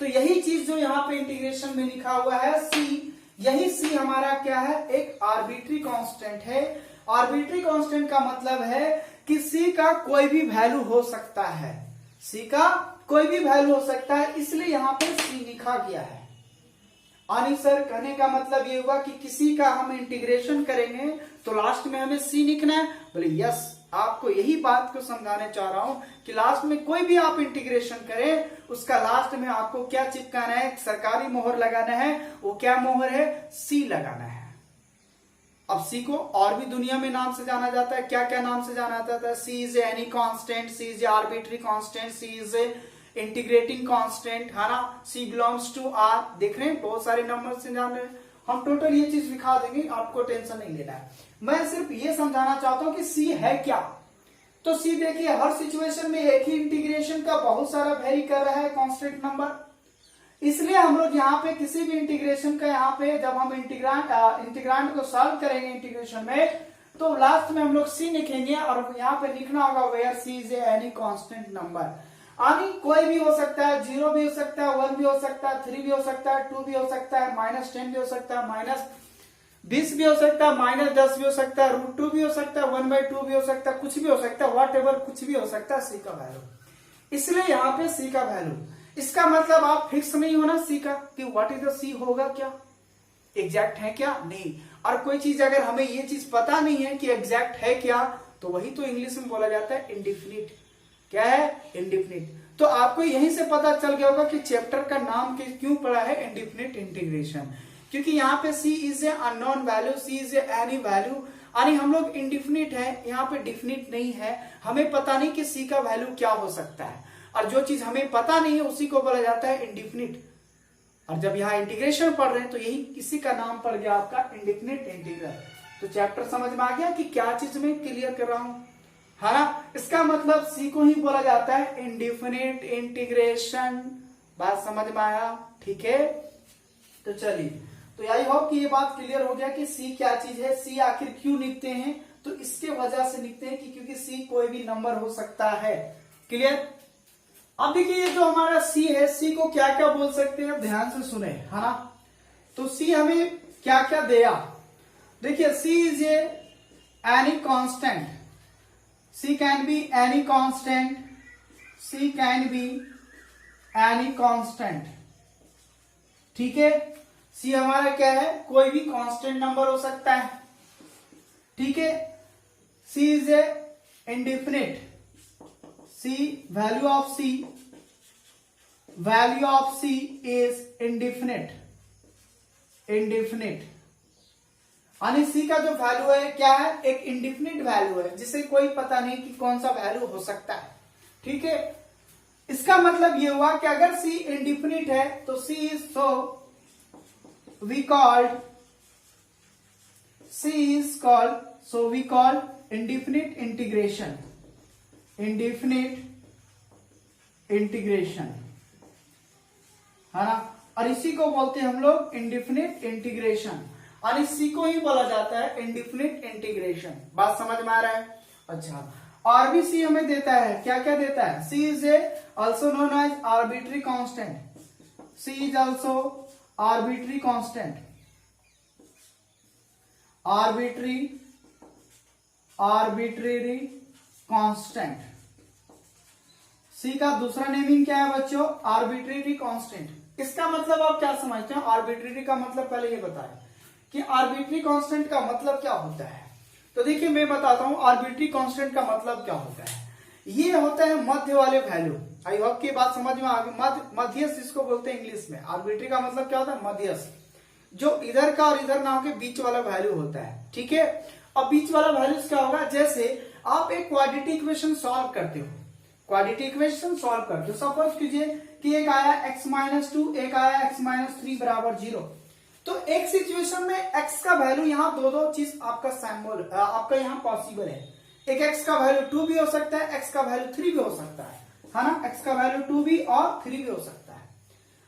तो यही चीज जो यहाँ पे इंटीग्रेशन में लिखा हुआ है c, यही c हमारा क्या है, एक आर्बिट्री कांस्टेंट है। आर्बिट्री कांस्टेंट का मतलब है कि c का कोई भी वैल्यू हो सकता है, c का कोई भी वैल्यू हो सकता है, इसलिए यहाँ पे c लिखा गया है। यानी सर कहने का मतलब ये हुआ कि किसी का हम इंटीग्रेशन करेंगे तो लास्ट में हमें c लिखना है। बोले यस, आपको यही बात को समझाने चाह रहा हूं कि लास्ट में कोई भी आप इंटीग्रेशन करें उसका लास्ट में आपको क्या चिपकाना है, सरकारी मोहर लगाना है। वो क्या मोहर है, सी लगाना है। अब सी को और भी दुनिया में नाम से जाना जाता है, क्या क्या नाम से जाना जाता है, C is any constant, C is arbitrary constant, C is integrating constant, है ना, सी बिलोंग्स टू आर। देख रहे हैं बहुत सारे नंबर से जान रहे हैं हम। टोटल ये चीज दिखा देंगे, आपको टेंशन नहीं लेना है। मैं सिर्फ ये समझाना चाहता हूं कि सी है क्या। तो सी देखिए हर सिचुएशन में एक ही इंटीग्रेशन का बहुत सारा वेरी कर रहा है कांस्टेंट नंबर, इसलिए हम लोग यहाँ पे किसी भी इंटीग्रेशन का यहाँ पे जब हम इंटीग्रांड को सॉल्व करेंगे इंटीग्रेशन में, तो लास्ट में हम लोग सी लिखेंगे और यहाँ पे लिखना होगा where c is any constant number. यानी कोई भी हो सकता है, 0 भी हो सकता है, 1 भी हो सकता है, 3 भी हो सकता है, 2 भी हो सकता है, माइनस 10 भी हो सकता है, माइनस 20 भी हो सकता है, माइनस 10 भी हो सकता है, √2 भी हो सकता है, 1/2 भी हो सकता है, कुछ भी हो सकता है, वॉट एवर कुछ भी हो सकता है सी का वैल्यू। इसलिए यहाँ पे सी का वैल्यू, इसका मतलब आप फिक्स नहीं होना सी का कि व्हाट इज द सी होगा क्या, एग्जैक्ट है क्या, नहीं। और कोई चीज अगर हमें ये चीज पता नहीं है कि एग्जैक्ट है क्या, तो वही तो इंग्लिश में बोला जाता है इंडिफिनिट। क्या है, इंडिफिनिट। तो आपको यहीं से पता चल गया होगा कि चैप्टर का नाम क्यों पड़ा है इंडिफिनिट इंटीग्रेशन, क्योंकि यहाँ पे c is a unknown value, c is a any value. यानी हम लोग इंडिफिनिट है, यहाँ पे डिफिनिट नहीं है, हमें पता नहीं कि c का वैल्यू क्या हो सकता है। और जो चीज हमें पता नहीं है उसी को बोला जाता है इंडिफिनिट। और जब यहाँ इंटीग्रेशन पढ़ रहे हैं तो यही किसी का नाम पड़ गया आपका इंडिफिनिट इंटीग्रल। तो चैप्टर समझ में आ गया कि क्या चीज में क्लियर कर रहा हूं, है ना। इसका मतलब सी को ही बोला जाता है इंडिफिनिट इंटीग्रेशन। बात समझ में आया, ठीक है। तो चलिए, तो आई होप कि ये बात क्लियर हो गया कि सी क्या चीज है, सी आखिर क्यों लिखते हैं, तो इसके वजह से लिखते हैं कि क्योंकि सी कोई भी नंबर हो सकता है। क्लियर। अब देखिए ये जो हमारा सी है, सी को क्या क्या बोल सकते हैं, ध्यान से सुने, है ना। तो सी हमें क्या क्या दिया, देखिए C is a any constant, C can be any constant, C can be any constant, ठीक है। C हमारा क्या है, कोई भी कांस्टेंट नंबर हो सकता है, ठीक है। C is a indefinite, C value of C is indefinite, indefinite। यानी सी का जो वैल्यू है क्या है, एक इंडिफिनिट वैल्यू है जिसे कोई पता नहीं कि कौन सा वैल्यू हो सकता है, ठीक है। इसका मतलब ये हुआ कि अगर सी इंडिफिनिट है तो C is so we called indefinite integration. Indefinite integration, है ना। और इसी को बोलते हैं हम लोग इंडेफिनिट इंटीग्रेशन, और इसी को ही बोला जाता है इंडेफिनिट इंटीग्रेशन। बात समझ में आ रहा है? अच्छा, और भी सी हमें देता है, क्या क्या देता है? C is a also known as arbitrary constant, C is also arbitrary constant, arbitrary constant. C का दूसरा नेमिंग क्या है बच्चों? Arbitrary constant. इसका मतलब आप क्या समझते हैं? आर्बिट्रेरी का मतलब पहले ये बताएं कि आर्बिट्री कांस्टेंट का मतलब क्या होता है। तो देखिए मैं बताता हूं आर्बिट्री कांस्टेंट का मतलब क्या होता है। ये होता है मध्य वाले वैल्यू। आई होप की बात समझ में आ गई। मध्यस्थ इसको बोलते हैं इंग्लिश में। आर्बिट्री का मतलब क्या होता है? मध्यस्थ, जो इधर का और इधर ना होकर बीच वाला वैल्यू होता है, ठीक है। अब बीच वाला वैल्यू क्या होगा? जैसे आप एक क्वाड्रेटिक इक्वेशन सॉल्व करते हो, क्वाड्रेटिक इक्वेशन सॉल्व करते हो, सपोज कीजिए कि एक आया x-2, एक आया x-3 बराबर 0। तो एक सिचुएशन में x का वैल्यू यहाँ दो चीज आपका सैम्बल आपका यहाँ पॉसिबल है। एक x का वैल्यू 2 भी हो सकता है, x का वैल्यू 3 भी हो सकता है ना। x का वैल्यू 2 भी और 3 भी हो सकता है।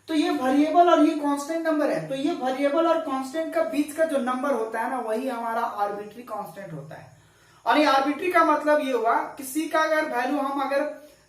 तो ये वेरिएबल और ये कांस्टेंट नंबर है। तो ये वेरिएबल और कांस्टेंट का बीच का जो नंबर होता है ना, वही हमारा आर्बिट्री कांस्टेंट होता है। और ये आर्बिट्री का मतलब ये हुआ किसी का अगर वैल्यू हम अगर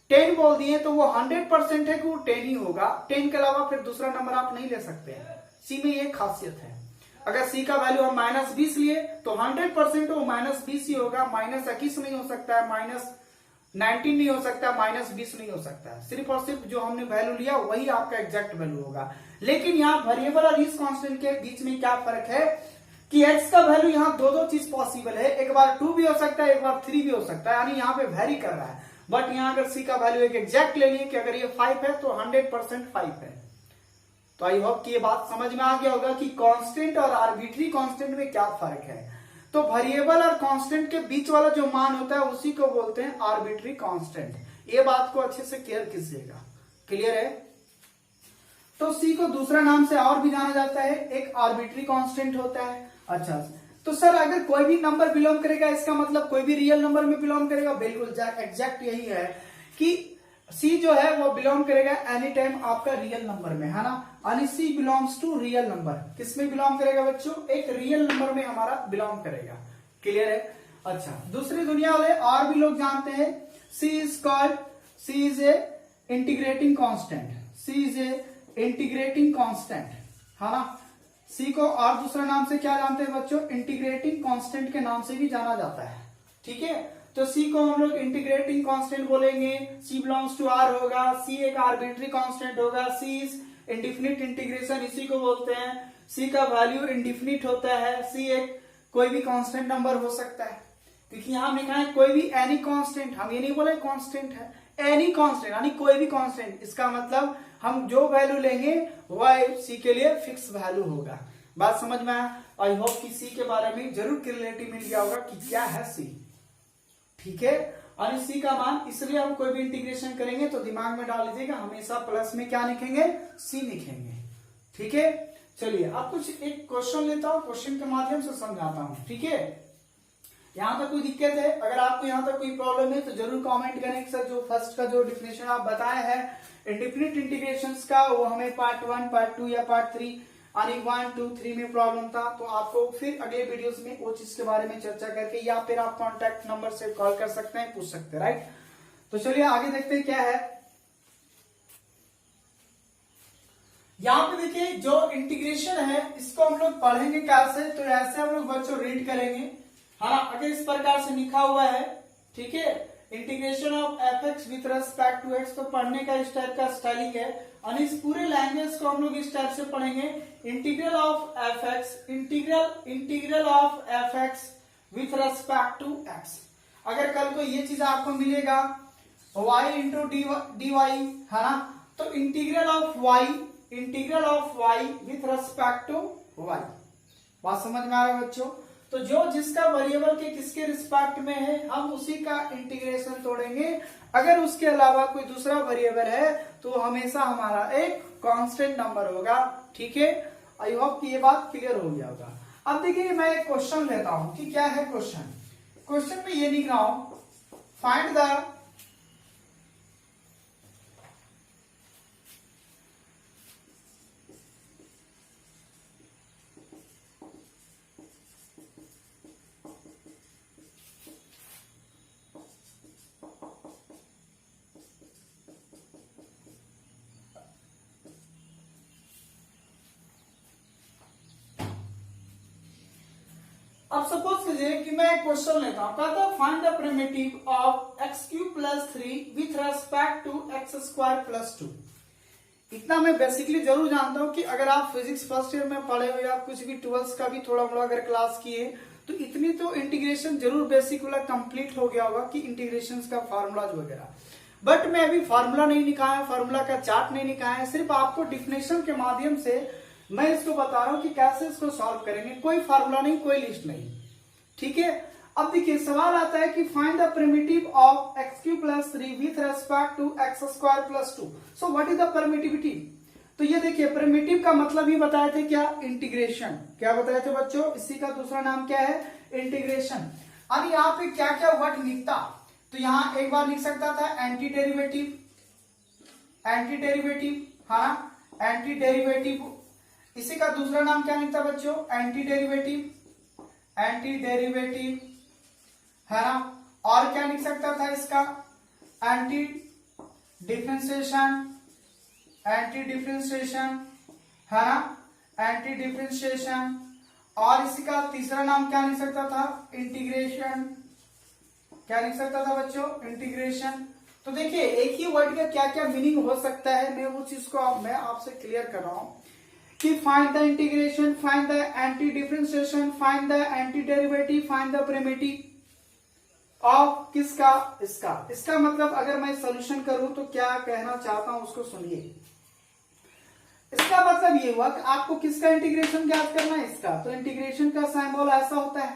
10 बोल दिए तो वो 100% है कि वो 10 ही होगा। 10 के अलावा फिर दूसरा नंबर आप नहीं ले सकते हैं। सी में ये खासियत है। अगर सी का वैल्यू हम -20 लिए तो 100% वो -20 ही होगा। -21 नहीं हो सकता है, -19 नहीं हो सकता, -20 नहीं हो सकता है। सिर्फ और सिर्फ जो हमने वैल्यू लिया वही आपका एग्जैक्ट वैल्यू होगा। लेकिन यहाँ वेरिएबल और इस कांस्टेंट के बीच में क्या फर्क है कि x का वैल्यू यहाँ दो चीज पॉसिबल है। एक बार 2 भी हो सकता है, एक बार 3 भी हो सकता है, यानी यहाँ पे वेरी कर रहा है। बट यहाँ अगर c का वैल्यू एक एग्जैक्ट ले लिए कि अगर ये 5 है तो 100% 5 है। तो आई होप कि ये बात समझ में आ गया होगा कि कांस्टेंट और आर्बिट्री कांस्टेंट में क्या फर्क है। तो वेरिएबल और कांस्टेंट के बीच वाला जो मान होता है उसी को बोलते हैं आर्बिट्री कांस्टेंट। ये बात को अच्छे से क्लियर कीजिएगा। क्लियर है? तो सी को दूसरा नाम से और भी जाना जाता है, एक आर्बिट्री कांस्टेंट होता है। अच्छा, तो सर अगर कोई भी नंबर बिलोंग करेगा, इसका मतलब कोई भी रियल नंबर में बिलोंग करेगा? बिल्कुल एग्जैक्ट यही है कि सी जो है वो बिलोंग करेगा एनी टाइम आपका रियल नंबर में, है ना। यानी सी बिलोंग्स टू रियल नंबर। किसमें बिलोंग करेगा बच्चों? एक रियल नंबर में हमारा बिलोंग करेगा। क्लियर है? अच्छा, दूसरी दुनिया वाले और भी लोग जानते हैं C is a integrating constant, C is a integrating constant, है ना। सी को और दूसरा नाम से क्या जानते हैं बच्चों? इंटीग्रेटिंग कांस्टेंट के नाम से भी जाना जाता है। ठीक है, तो सी को हम लोग इंटीग्रेटिंग कांस्टेंट बोलेंगे। सी बिलोंग्स टू आर होगा, सी एक आर्बिट्री कांस्टेंट होगा, सी इज इंडिफिनिट इंटीग्रेशन इसी को बोलते हैं। सी का वैल्यू इंडिफिनिट होता है। सी एक कोई भी कांस्टेंट नंबर हो सकता है, क्योंकि यहां लिखा है कोई भी एनी कांस्टेंट। हम ये नहीं बोले कांस्टेंट है, एनी कांस्टेंट यानी कोई भी कांस्टेंट। इसका मतलब हम जो वैल्यू लेंगे वह सी के लिए फिक्स वैल्यू होगा। बात समझ में आया? आई होप कि सी के बारे में जरूर क्लियरिटी मिल गया होगा कि क्या है सी। ठीक है, और सी का मान इसलिए हम कोई भी इंटीग्रेशन करेंगे तो दिमाग में डाल लीजिएगा, हमेशा प्लस में क्या लिखेंगे? सी लिखेंगे। ठीक है, चलिए अब कुछ एक क्वेश्चन लेता हूं, क्वेश्चन के माध्यम से समझाता हूं। ठीक है, यहां तक कोई दिक्कत है? अगर आपको यहां तक कोई प्रॉब्लम है तो जरूर कमेंट करें कि सर जो फर्स्ट का जो डिफिनेशन आप बताए हैं इंडिफिनिट इंटीग्रेशंस का, वो हमें पार्ट 1, पार्ट 2 या पार्ट 3 यानी 1, 2, 3 में प्रॉब्लम था। तो आपको फिर अगले वीडियोस में वो चीज के बारे में चर्चा करके, या फिर आप कॉन्टैक्ट नंबर से कॉल कर सकते हैं, पूछ सकते हैं। राइट, तो चलिए आगे देखते हैं क्या है। यहाँ पे देखिए जो इंटीग्रेशन है इसको हम लोग पढ़ेंगे कैसे, तो ऐसे हम लोग बच्चों रीड करेंगे। हाँ, अगर इस प्रकार से लिखा हुआ है, ठीक है, integration of f x with respect to x, तो पढ़ने का इस टाइप का स्टाइलिंग है। और इस पूरे लैंग्वेज को हम लोग इस टाइप से पढ़ेंगे, integral of f x, integral of f x with respect to x. अगर कल को ये चीज आपको मिलेगा y इंटू डी वाई, है ना, तो integral of y with respect to y। बात समझ में आ रहा है बच्चों? तो जो जिसका वेरिएबल के किसके रिस्पेक्ट में है हम उसी का इंटीग्रेशन तोड़ेंगे। अगर उसके अलावा कोई दूसरा वेरिएबल है तो हमेशा हमारा एक कांस्टेंट नंबर होगा। ठीक है, आई होप कि ये बात क्लियर हो गया होगा। अब देखिए मैं एक क्वेश्चन लेता हूं कि क्या है क्वेश्चन। क्वेश्चन में ये लिख रहा हूं, फाइंड द अब सपोज कीजिए कि मैं एक क्वेश्चन लेता हूं, कहता है find the primitive of x cube plus 3 with respect to x square plus 2। इतना मैं बेसिकली जरूर जानता हूं कि अगर आप फिजिक्स फर्स्ट ईयर में पढ़े हो या कुछ भी 12th का भी थोड़ा मोड़ा अगर क्लास किए तो इतनी तो इंटीग्रेशन जरूर बेसिक वाला कंप्लीट हो गया होगा कि इंटीग्रेशन का फार्मूलाज वगैरह। बट मैं अभी फार्मूला नहीं निकाया, फार्मूला का चार्ट नहीं निकाया, सिर्फ आपको डिफिनेशन के माध्यम से मैं इसको बता रहा हूं कि कैसे इसको सॉल्व करेंगे। कोई फार्मूला नहीं, कोई लिस्ट नहीं, ठीक है। अब देखिए सवाल आता है कि find the primitive of x cube plus 3 with respect to x square plus 2। So what is the permittivity. तो ये देखिए प्रिमिटिव का मतलब ही बताए थे क्या, इंटीग्रेशन। क्या बताए थे बच्चों, इसी का दूसरा नाम क्या है, इंटीग्रेशन। अब यहाँ पे क्या क्या वर्ड लिखता, तो यहाँ एक बार लिख सकता था एंटी डेरिवेटिव, एंटी डेरिवेटिव, हाँ एंटी डेरिवेटिव। इसी का दूसरा नाम क्या लिखता बच्चों, एंटी डेरिवेटिव, एंटी डेरिवेटिव, है ना। और क्या लिख सकता था इसका, एंटी डिफरेंशिएशन, एंटी डिफरेंशिएशन, है ना, एंटी डिफरेंशिएशन। और इसी का तीसरा नाम क्या लिख सकता था, इंटीग्रेशन। क्या लिख सकता था बच्चों, इंटीग्रेशन। तो देखिए एक ही वर्ड का क्या क्या मीनिंग हो सकता है, मैं वो चीज को मैं आपसे क्लियर कर रहा हूं कि find the integration, find the anti differentiation, find the anti derivative, find the primitive of किसका, इसका। इसका मतलब अगर मैं सॉल्यूशन करूं तो क्या कहना चाहता हूं उसको सुनिए। इसका मतलब ये हुआ कि आपको किसका इंटीग्रेशन ज्ञात करना है, इसका। तो इंटीग्रेशन का सिंबल ऐसा होता है,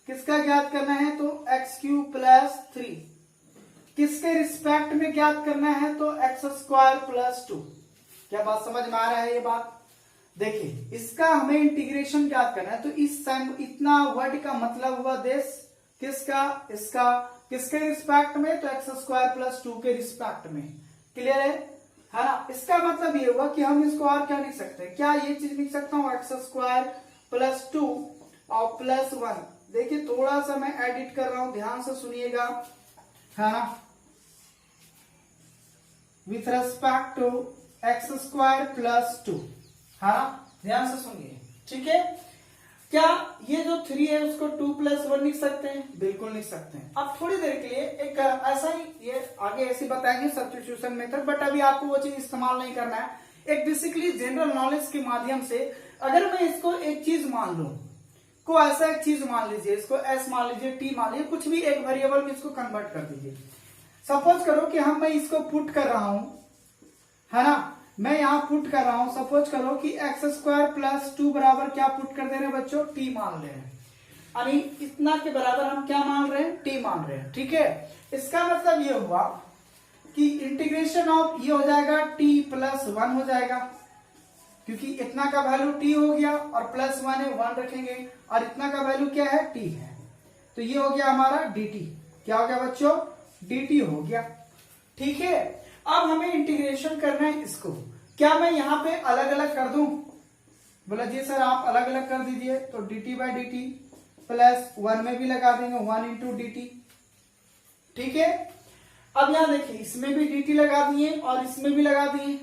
किसका ज्ञात करना है, तो एक्स क्यूब प्लस 3। किसके रिस्पेक्ट में ज्ञात करना है, तो एक्स स्क्वायर प्लस 2। क्या बात समझ में आ रहा है ये बात। देखिए इसका हमें इंटीग्रेशन ज्ञात करना है, तो इस इतना वर्ड का मतलब हुआ देश किसका, इसका। किसके रिस्पेक्ट में, तो एक्स स्क्वायर प्लस 2 के रिस्पेक्ट में। क्लियर है ना। इसका मतलब ये हुआ कि हम इसको और क्या लिख सकते हैं, क्या ये चीज लिख सकता हूँ, एक्स स्क्वायर प्लस 2 और प्लस 1। देखिए थोड़ा सा मैं एडिट कर रहा हूं, ध्यान से सुनिएगा, है ना। With respect to x square plus 2, है ना, ध्यान से सुनिए, ठीक है। क्या ये जो 3 है उसको 2 + 1 लिख सकते हैं, बिल्कुल लिख सकते हैं। अब थोड़ी देर के लिए एक ऐसा ही ये आगे ऐसे बताएंगे सब्स्टिट्यूशन मेथड, बट अभी आपको वो चीज इस्तेमाल नहीं करना है। एक बेसिकली जनरल नॉलेज के माध्यम से अगर मैं इसको एक चीज मान लू, को ऐसा एक चीज मान लीजिए, इसको एस मान लीजिए, टी मान लीजिए, कुछ भी एक वेरिएबल में इसको कन्वर्ट कर दीजिए। सपोज करो कि मैं इसको पुट कर रहा हूं, है ना, मैं यहां पुट कर रहा हूं। सपोज करो कि एक्स स्क्वायर प्लस 2 बराबर क्या पुट कर दे रहे हैं बच्चों, टी मान रहे हैं। यानी इतना के बराबर हम क्या मान रहे हैं, टी मान रहे हैं, ठीक है। इसका मतलब ये हुआ कि इंटीग्रेशन ऑफ ये हो जाएगा t + 1 हो जाएगा, क्योंकि इतना का वैल्यू t हो गया और प्लस 1 है 1 रखेंगे, और इतना का वैल्यू क्या है, t है। तो ये हो गया हमारा dt। क्या हो गया बच्चों, dt हो गया, ठीक है। अब हमें इंटीग्रेशन करना है इसको। क्या मैं यहाँ पे अलग अलग कर दूं, बोला जी सर आप अलग अलग कर दीजिए। तो dt/dt प्लस 1 में भी लगा देंगे 1 × dt, ठीक है। अब यहां देखिए इसमें भी dt लगा दिए और इसमें भी लगा दिए।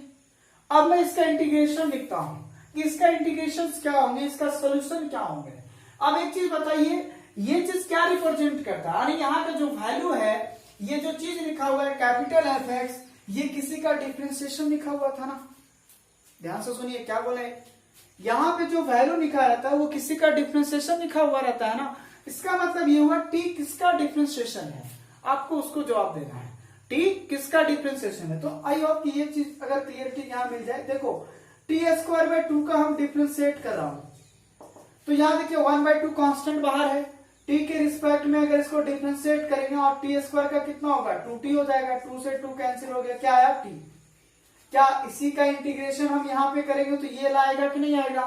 अब मैं इसका इंटीग्रेशन लिखता हूं कि इसका इंटीग्रेशन क्या होंगे, इसका सोल्यूशन क्या होंगे। अब एक चीज बताइए, ये चीज क्या रिप्रेजेंट करता है, यानी यहाँ का जो वैल्यू है, ये जो चीज लिखा हुआ है कैपिटल Fx, ये किसी का डिफरेंशिएशन लिखा हुआ था ना। ध्यान से सुनिए क्या बोले, यहाँ पे जो वैल्यू लिखा रहता है वो किसी का डिफरेंशिएशन लिखा हुआ रहता है ना। इसका मतलब ये हुआ t किसका डिफरेंशिएशन है, आपको उसको जवाब देना है। t किसका डिफरेंशिएशन है। तो आई होप कि ये चीज अगर क्लियरिटी यहाँ मिल जाए। देखो t²/2 का हम डिफरेंशिएट कर रहा हूं, तो यहाँ देखिए 1/2 कांस्टेंट बाहर है, t के रिस्पेक्ट में अगर इसको डिफरेंशिएट करेंगे और t² का कितना होगा, 2t हो जाएगा। 2 से 2 कैंसिल हो गया, क्या आया t। क्या इसी का इंटीग्रेशन हम यहाँ पे करेंगे तो ये लाएगा कि नहीं आएगा।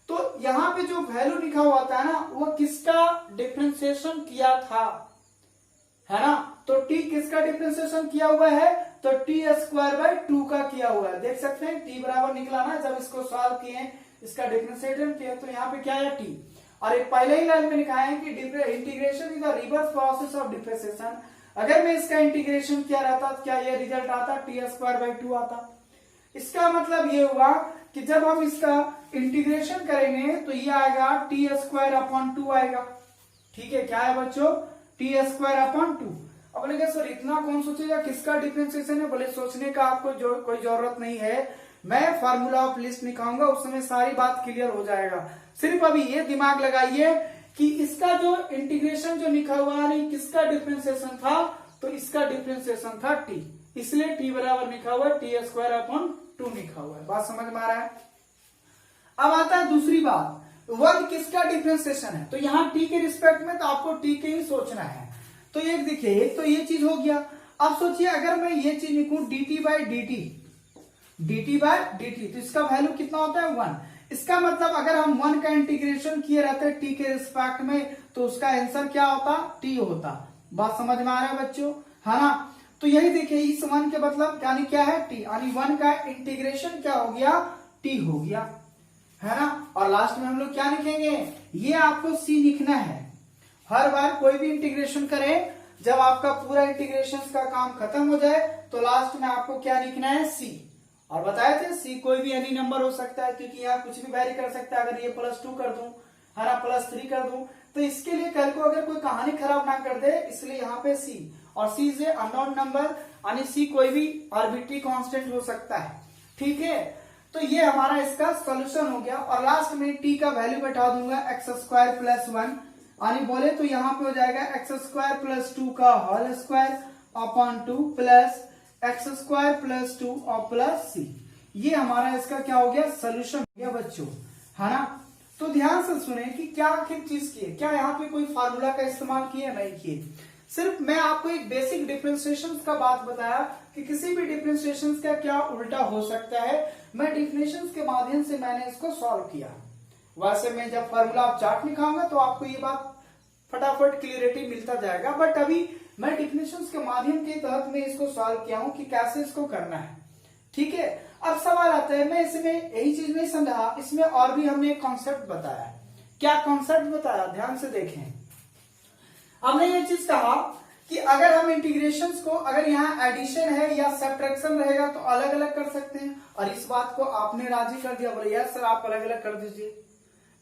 तो यहाँ पे जो वैल्यू लिखा हुआ था ना, वो किसका डिफरेंशिएशन किया था, है ना। तो t किसका डिफरेंशिएशन किया हुआ है, तो t²/2 का किया हुआ है। देख सकते हैं t बराबर निकला ना, जब इसको सॉल्व किए, इसका डिफरेंशिएशन किया, तो यहाँ पे क्या है t। और एक पहले ही लाइन में लिखा है कि integration is the reverse process of differentiation. अगर मैं इसका इंटीग्रेशन किया रहता तो क्या ये रिजल्ट आता, t²/2 आता। इसका मतलब ये हुआ कि जब हम इसका इंटीग्रेशन करेंगे तो ये आएगा टी स्क्वायर अपॉन 2 आएगा। ठीक है, क्या है बच्चों, टी स्क्वायर अपॉन 2। अब बोलेगा सर इतना कौन सोचेगा किसका डिफरेंशिएशन है, बोले सोचने का आपको कोई जरूरत नहीं है, मैं फार्मूला ऑफ लिस्ट निकालूंगा, उस समय सारी बात क्लियर हो जाएगा। सिर्फ अभी ये दिमाग लगाइए कि इसका जो इंटीग्रेशन जो लिखा हुआ है किसका डिफरेंशिएशन था, तो इसका डिफरेंशिएशन था टी, इसलिए टी बराबर लिखा हुआ है टी स्क्वायर अपॉन 2 लिखा हुआ है। बात समझ में आ रहा है। अब आता है दूसरी बात, वर्ग किसका डिफरेंशिएशन है, तो यहाँ टी के रिस्पेक्ट में तो आपको टी के ही सोचना है। तो एक देखिए, एक तो ये चीज हो गया। अब सोचिए अगर मैं ये चीज लिखूं dt बाई dt, तो इसका वैल्यू कितना होता है 1। इसका मतलब अगर हम 1 का इंटीग्रेशन किए रहते टी के रिस्पेक्ट में तो उसका आंसर क्या होता, टी होता। बात समझ में आ रहा है बच्चों, है ना। तो यही देखिए इस 1 के मतलब यानी क्या है टी, यानी 1 का इंटीग्रेशन क्या हो गया, टी हो गया, है ना। और लास्ट में हम लोग क्या लिखेंगे, ये आपको सी लिखना है। हर बार कोई भी इंटीग्रेशन करें, जब आपका पूरा इंटीग्रेशन का काम खत्म हो जाए तो लास्ट में आपको क्या लिखना है, सी। और बताए थे सी कोई भी एनी नंबर हो सकता है, क्योंकि यहाँ कुछ भी वैरी कर सकता है। अगर ये +2 कर दूं, है ना, +3 कर दूं, तो इसके लिए कल को अगर कोई कहानी खराब ना कर दे, इसलिए यहाँ पे सी। और सी इज अननोन नंबर, यानी सी कोई भी आर्बिट्री कांस्टेंट हो सकता है। ठीक है, तो ये हमारा इसका सोल्यूशन हो गया। और लास्ट में टी का वैल्यू बैठा दूंगा x² + 1, यानी बोले तो यहाँ पे हो जाएगा x² + 2 का whole square upon 2 plus x² + 2 और प्लस सी। ये हमारा इसका क्या हो गया, सोल्यूशन हो गया बच्चों, है ना। तो ध्यान से सुने कि क्या आखिर चीज किए, क्या यहाँ पे कोई फार्मूला का इस्तेमाल किए, नहीं किए। सिर्फ मैं आपको एक बेसिक डिफरेंशिएशन का बात बताया कि किसी भी डिफरेंशिएशन का क्या उल्टा हो सकता है। मैं डिफिनेशन के माध्यम से मैंने इसको सॉल्व किया। वैसे मैं जब फार्मूला आप चार्ट लिखाऊंगा तो आपको ये बात फटाफट क्लियरिटी मिलता जाएगा, बट अभी मैं डिफिनेशन के माध्यम के तहत में इसको सॉल्व किया हूं कि कैसे इसको करना है। ठीक है, अब सवाल आता है, मैं इसमें यही चीज नहीं समझा, इसमें और भी हमने एक कॉन्सेप्ट बताया। क्या कॉन्सेप्ट बताया, ध्यान से देखें। हमने ये चीज कहा कि अगर हम इंटीग्रेशन को, अगर यहाँ एडिशन है या सब्ट्रैक्शन रहेगा तो अलग अलग कर सकते हैं। और इस बात को आपने राजी कर दिया, बोले यस सर आप अलग अलग कर दीजिए।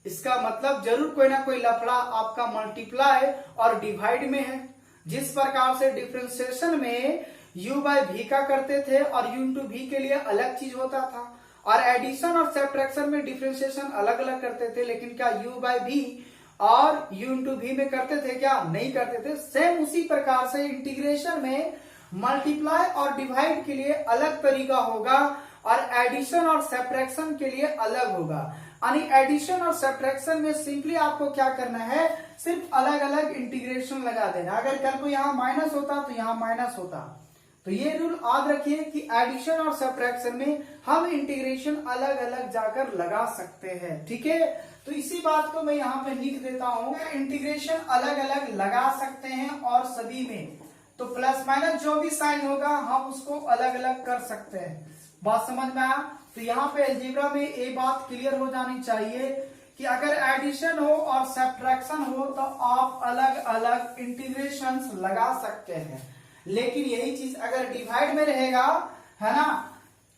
इसका मतलब जरूर कोई ना कोई लफड़ा आपका मल्टीप्लाई और डिवाइड में है। जिस प्रकार से डिफरेंशिएशन में u बाय v का करते थे और u इंटू v के लिए अलग चीज होता था, और एडिशन और सब्ट्रैक्शन में डिफरेंशिएशन अलग अलग करते थे, लेकिन क्या u बाय v और u इंटू v में करते थे, क्या नहीं करते थे। सेम उसी प्रकार से इंटीग्रेशन में मल्टीप्लाई और डिवाइड के लिए अलग तरीका होगा और एडिशन और सब्ट्रैक्शन के लिए अलग होगा। यानी एडिशन और सब्ट्रैक्शन में सिंपली आपको क्या करना है, सिर्फ अलग अलग इंटीग्रेशन लगा देना। अगर कल को यहाँ माइनस होता तो यहाँ माइनस होता। तो ये रूल याद रखिए कि एडिशन और सब्ट्रैक्शन में हम इंटीग्रेशन अलग अलग जाकर लगा सकते हैं। ठीक है, तो इसी बात को मैं यहाँ पे लिख देता हूँ, इंटीग्रेशन अलग अलग लगा सकते हैं और सभी में तो प्लस माइनस जो भी साइन होगा हम उसको अलग अलग कर सकते हैं। बात समझ में आया। तो यहाँ पे अलजेब्रा में ये बात क्लियर हो जानी चाहिए कि अगर एडिशन हो और सब्ट्रैक्शन हो तो आप अलग अलग इंटीग्रेशंस लगा सकते हैं, लेकिन यही चीज अगर डिवाइड में रहेगा, है ना,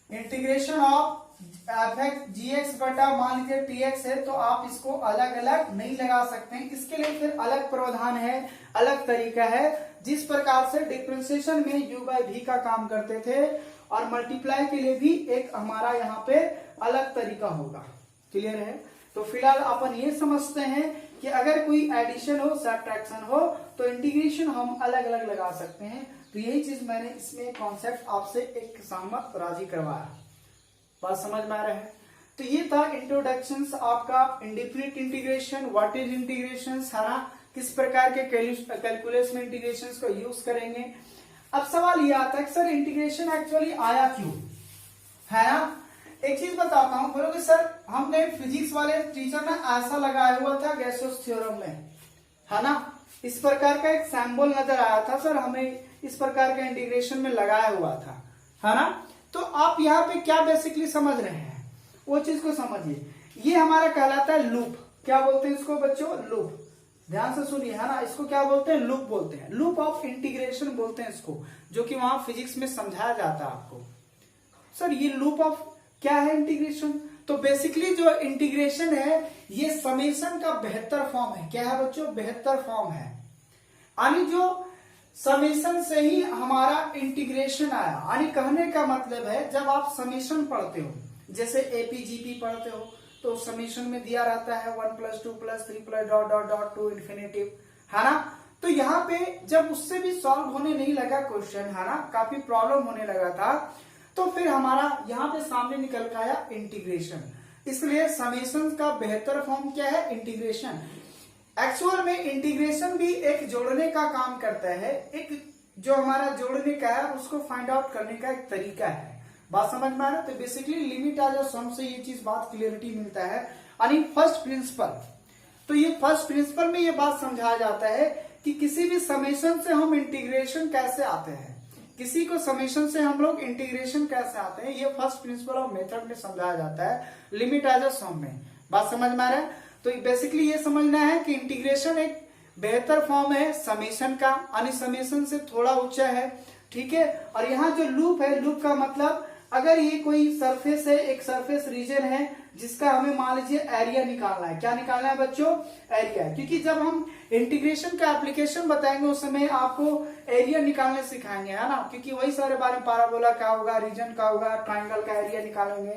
इंटीग्रेशन ऑफ f(g(x) बटा मान लीजिए tx है, तो आप इसको अलग अलग नहीं लगा सकते हैं। इसके लिए फिर अलग प्रावधान है, अलग तरीका है। जिस प्रकार से डिफरेंशिएशन में u बाय v का काम करते थे और मल्टीप्लाई के लिए भी एक हमारा यहाँ पे अलग तरीका होगा। क्लियर है। तो फिलहाल अपन ये समझते हैं कि अगर कोई एडिशन हो, सब्ट्रैक्शन हो, तो इंटीग्रेशन हम अलग अलग लगा सकते हैं। तो यही चीज मैंने इसमें कॉन्सेप्ट आपसे एक सहमत राजी करवाया। बात समझ में आ रहा है। तो ये था इंट्रोडक्शन आपका indefinite integration, what is integration, है ना, किस प्रकार के कैलकुलस में इंटीग्रेशन को यूज करेंगे। अब सवाल ये आता है कि सर इंटीग्रेशन एक्चुअली आया क्यों, है ना। एक चीज बताता हूं, बोलोगे सर हमने फिजिक्स वाले टीचर ने ऐसा लगाया हुआ था गैसोस थ्योरम में, है ना, इस प्रकार का एक सैम्बल नजर आया था सर, हमें इस प्रकार का इंटीग्रेशन में लगाया हुआ था, है ना। तो आप यहाँ पे क्या बेसिकली समझ रहे हैं वो चीज को समझिए। ये हमारा कहलाता है लूप। क्या बोलते हैं इसको बच्चों, लूप। ध्यान से सुनिए, है ना, इसको क्या बोलते हैं, लूप बोलते हैं, लूप ऑफ इंटीग्रेशन बोलते हैं इसको, जो कि वहां फिजिक्स में समझाया जाता है आपको। सर ये लूप ऑफ क्या है इंटीग्रेशन? तो बेसिकली जो इंटीग्रेशन है ये समेशन का बेहतर फॉर्म है। क्या है बच्चों? बेहतर फॉर्म है। यानी जो समेशन से ही हमारा इंटीग्रेशन आया। यानी कहने का मतलब है जब आप समेशन पढ़ते हो, जैसे एपीजीपी पढ़ते हो, तो समेशन में दिया रहता है 1 + 2 + 3 + dot dot dot to infinitive, है ना। तो यहाँ पे जब उससे भी सॉल्व होने नहीं लगा क्वेश्चन, है ना, काफी प्रॉब्लम होने लगा था, तो फिर हमारा यहाँ पे सामने निकल के आया इंटीग्रेशन। इसलिए समेशन का बेहतर फॉर्म क्या है? इंटीग्रेशन। एक्चुअल में इंटीग्रेशन भी एक जोड़ने का काम करता है, एक जो हमारा जोड़ने का है उसको फाइंड आउट करने का एक तरीका है। बात समझ में आ रहा है? तो बेसिकली लिमिट आ जाओ सम से ये चीज बात क्लियरिटी मिलता है। यानी फर्स्ट प्रिंसिपल, तो ये फर्स्ट प्रिंसिपल में ये बात समझाया जाता है कि किसी भी समेशन से हम इंटीग्रेशन कैसे आते हैं, किसी को समेशन से हम लोग इंटीग्रेशन कैसे आते हैं, ये फर्स्ट प्रिंसिपल ऑफ मेथड में समझाया जाता है लिमिट एज अ सम में। बात समझ में आ रहा है? तो बेसिकली ये समझना है कि इंटीग्रेशन एक बेहतर फॉर्म है समेशन का, यानी समेशन से थोड़ा ऊंचा है, ठीक है। और यहाँ जो लूप है, लूप का मतलब अगर ये कोई सरफेस है, एक सरफेस रीजन है जिसका हमें मान लीजिए एरिया निकालना है। क्या निकालना है बच्चों? एरिया। क्योंकि जब हम इंटीग्रेशन का एप्लीकेशन बताएंगे उस समय आपको एरिया निकालने सिखाएंगे, है ना, क्योंकि वही सारे बारे में पैराबोला का होगा, रीजन का होगा, ट्राइंगल का एरिया निकालेंगे,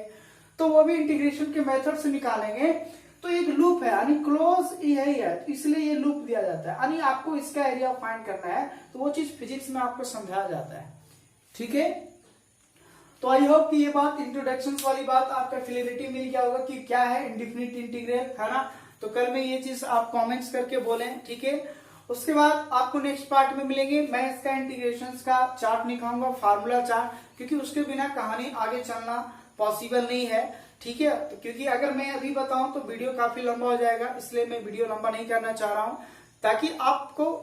तो वो भी इंटीग्रेशन के मेथड से निकालेंगे। तो एक लूप है, यानी क्लोज यही है, इसलिए ये लूप दिया जाता है, यानी आपको इसका एरिया फाइंड करना है, तो वो चीज फिजिक्स में आपको समझाया जाता है, ठीक है। तो आई होप कि ये बात इंट्रोडक्शन वाली बात आपका क्लियरिटी मिल गया होगा कि क्या है इंडिफिनिट इंटीग्रल, है ना। तो कल में ये चीज आप कमेंट्स करके बोलें, ठीक है। उसके बाद आपको नेक्स्ट पार्ट में मिलेंगे, मैं इसका इंटीग्रेशन का चार्ट निकालूंगा, फार्मूला चार्ट, क्योंकि उसके बिना कहानी आगे चलना पॉसिबल नहीं है, ठीक है। तो क्योंकि अगर मैं अभी बताऊं तो वीडियो काफी लंबा हो जाएगा, इसलिए मैं वीडियो लंबा नहीं करना चाह रहा हूं, ताकि आपको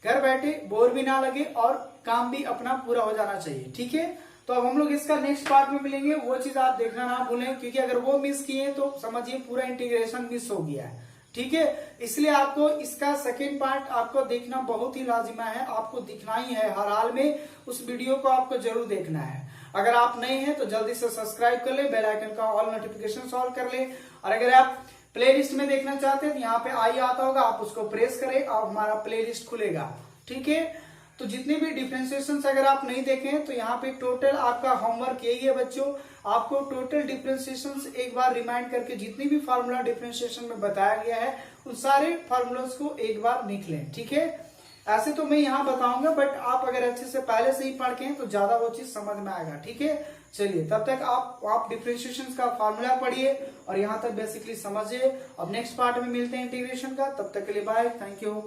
घर बैठे बोर भी ना लगे और काम भी अपना पूरा हो जाना चाहिए, ठीक है। तो अब हम लोग इसका नेक्स्ट पार्ट में मिलेंगे, वो चीज आप देखना ना भूलें, क्योंकि अगर वो मिस किए तो समझिए पूरा इंटीग्रेशन मिस हो गया है, ठीक है। इसलिए आपको इसका सेकेंड पार्ट आपको देखना बहुत ही लाजिमा है, आपको दिखना ही है हर हाल में, उस वीडियो को आपको जरूर देखना है। अगर आप नए हैं तो जल्दी से सब्सक्राइब कर ले, बेल आइकन का ऑल नोटिफिकेशन सॉल्व कर ले, और अगर आप प्ले लिस्ट में देखना चाहते हैं तो यहाँ पे आई आता होगा, आप उसको प्रेस करें और हमारा प्ले लिस्ट खुलेगा, ठीक है। तो जितने भी डिफरेंशिएशन अगर आप नहीं देखें तो यहाँ पे टोटल आपका होमवर्क यही है बच्चों, आपको टोटल डिफरेंशिएशन एक बार रिमाइंड करके जितनी भी फार्मूला डिफरेंशिएशन में बताया गया है उन सारे फार्मूलास को एक बार लिख लें, ठीक है। ऐसे तो मैं यहाँ बताऊंगा, बट आप अगर अच्छे से पहले से ही पढ़ के तो ज्यादा वो चीज समझ में आएगा, ठीक है। चलिए तब तक आप डिफरेंशिएशन का फार्मूला पढ़िए और यहाँ तक बेसिकली समझिए। अब नेक्स्ट पार्ट में मिलते हैं इंटीग्रेशन का, तब तक के लिए बाय, थैंक यू।